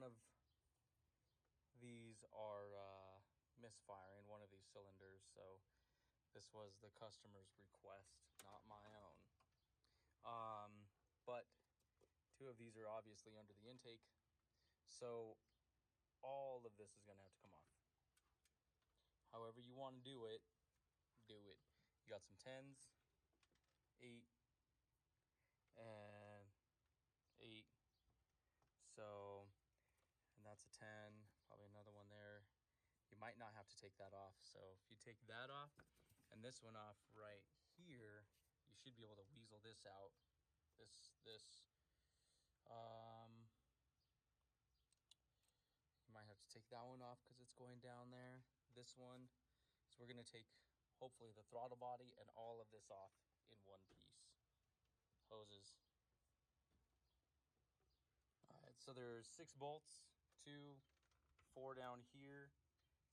one of these are misfiring, one of these cylinders, so this was the customer's request, not my own. But two of these are obviously under the intake, so all of this is going to have to come off. However you want to do it, do it. You got some 10s, 8, and 8. So, and that's a 10, probably another one there. You might not have to take that off. So if you take that off and this one off right here, you should be able to weasel this out. You might have to take that one off because it's going down there. This one, so we're gonna take hopefully the throttle body and all of this off in one piece. Hoses. All right, so there's 6 bolts, 2, 4 down here,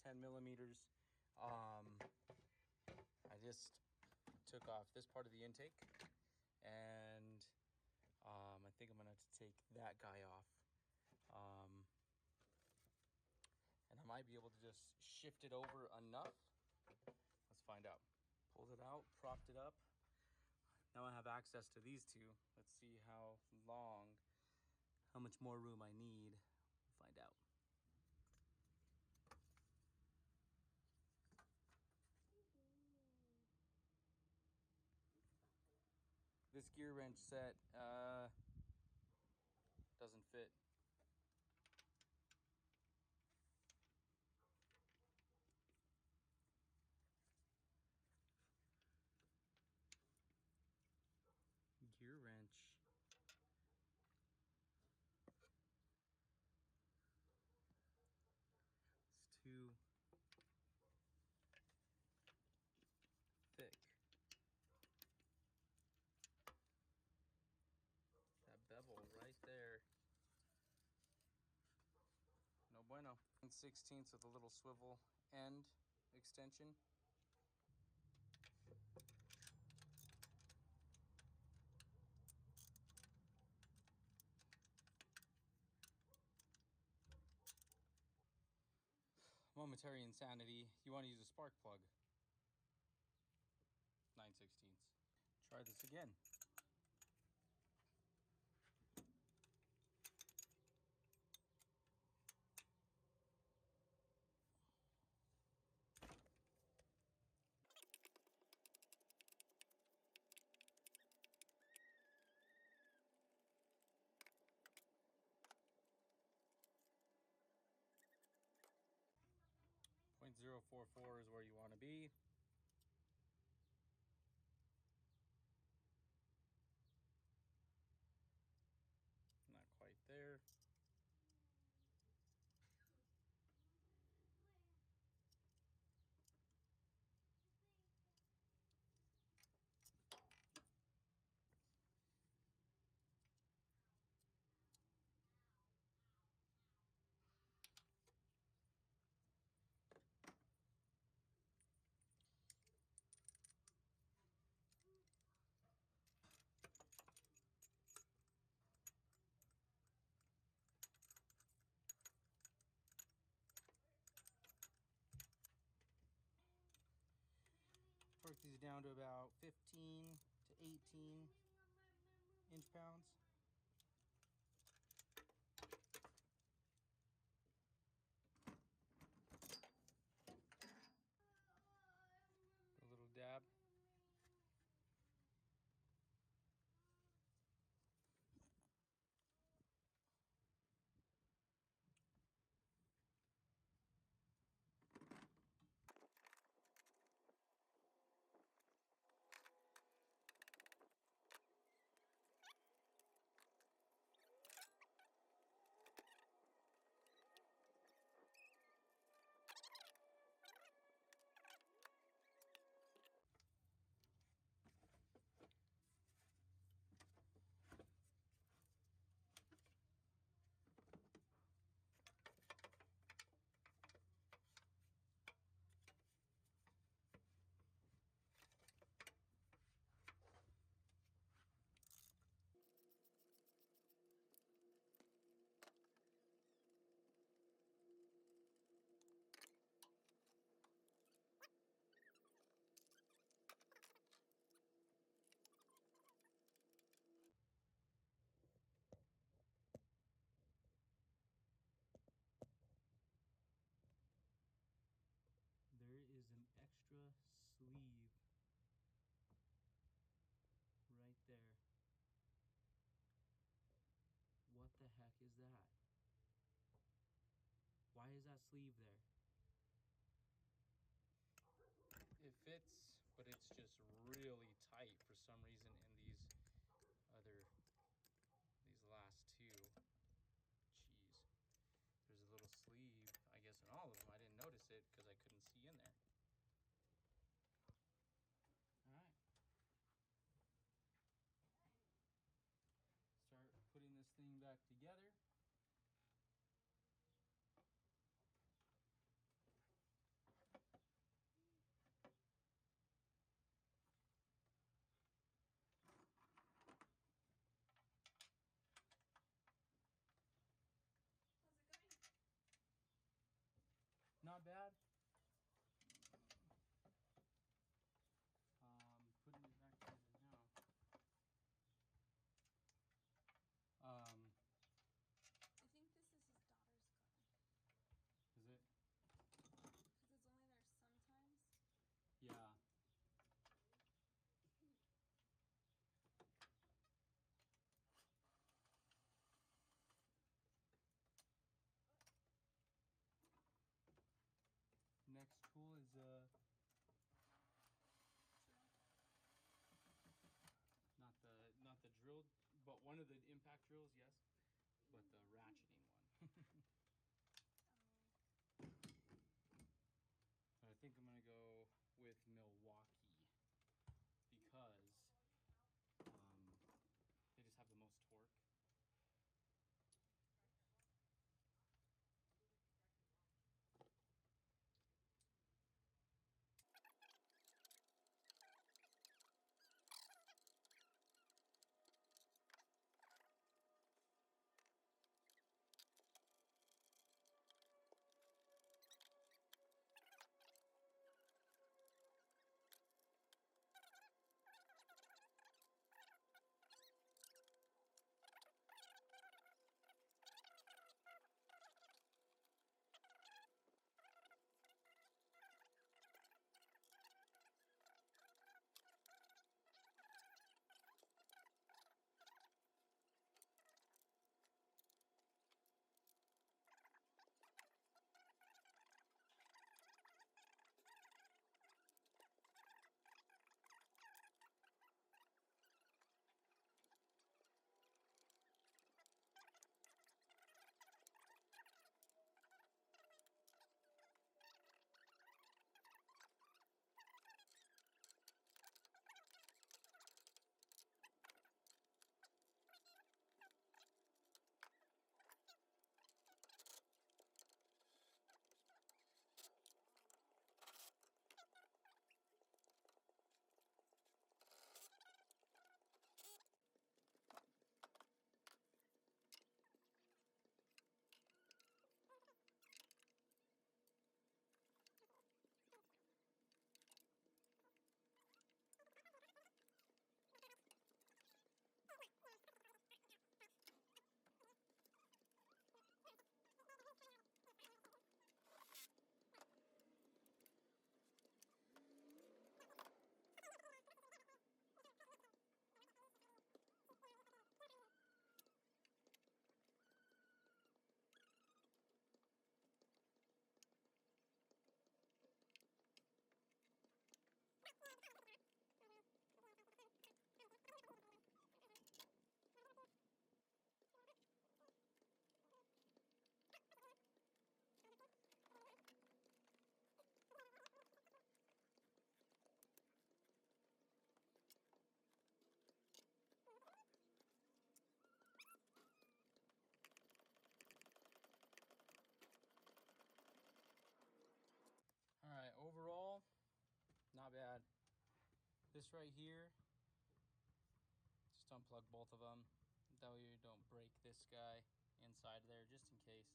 10 millimeters. I just took off this part of the intake, and I think I'm gonna have to take that guy off. And I might be able to just shift it over enough. Let's find out. Pulled it out, propped it up. Now I have access to these two. Let's see how much more room I need. We'll find out. This gear wrench set doesn't fit. Gear wrench. It's too thick. That bevel right there. No bueno. 1/16 with a little swivel end extension. Momentary insanity. You want to use a spark plug. 9/16. Try this again. .044 is where you want to be. Not quite there. Torque these down to about 15 to 18 inch-pounds. A little dab. is that? Why is that sleeve there? It fits, but it's just really tight for some reason in these last two. Jeez. There's a little sleeve, I guess, in all of them. I didn't notice it because I couldn't see in there. All right. Start putting this thing back together. How's it going? Not bad. Putting it back together now. I think this is his daughter's car. Is it? Because it's only there sometimes. Yeah. Next tool is not the drill, but one of the impact drills, yes, but the ratcheting one. I think I'm gonna go with Milwaukee because they just have the most torque. All right, overall, not bad. This right here, just unplug both of them. That way you don't break this guy inside there, just in case.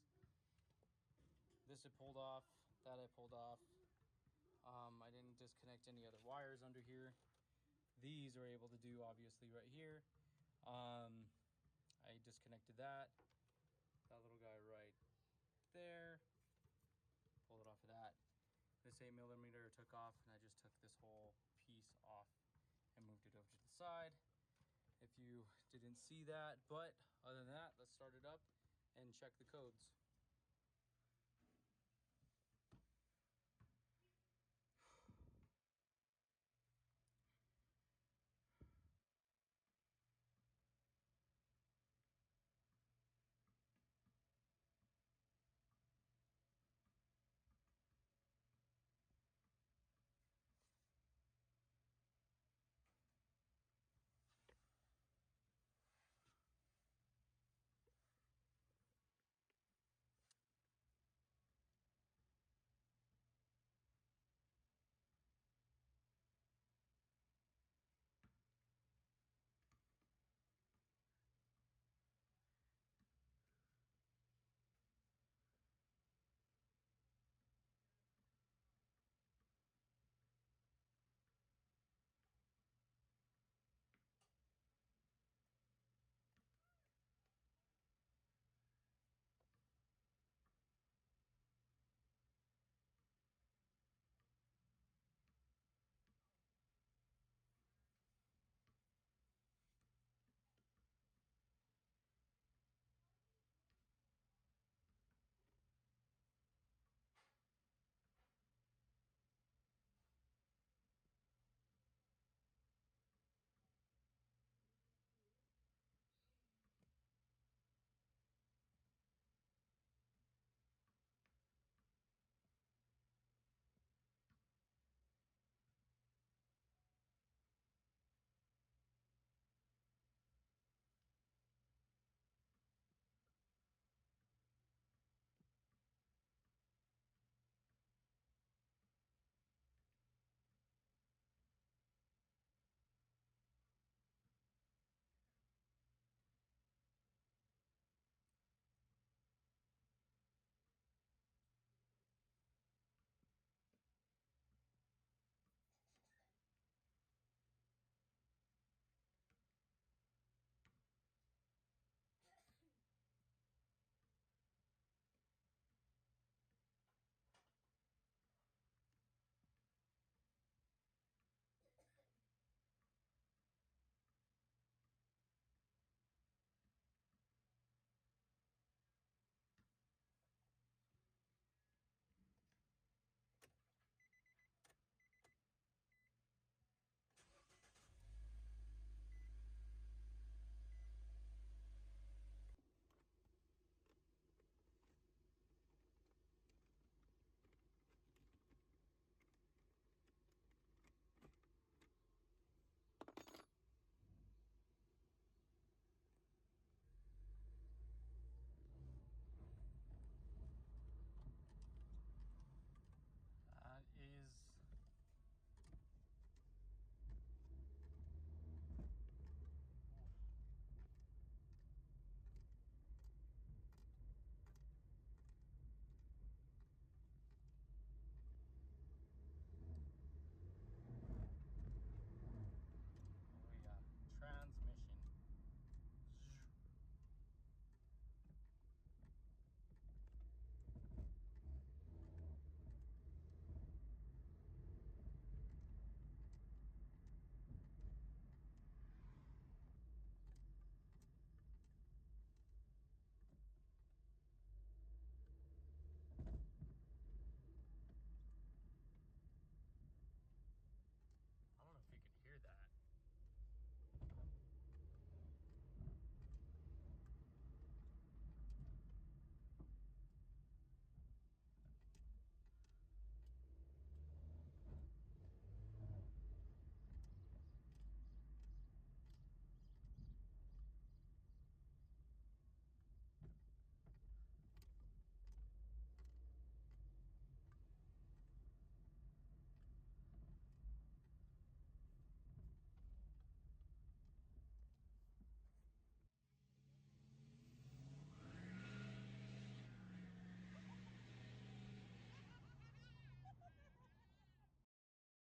This I pulled off, that I pulled off. I didn't disconnect any other wires under here. These are able to do obviously right here. I disconnected that little guy right there. Pulled it off of that. This 8mm took off, and I just took this whole piece off and moved it over to the side. If you didn't see that, but other than that, let's start it up and check the codes.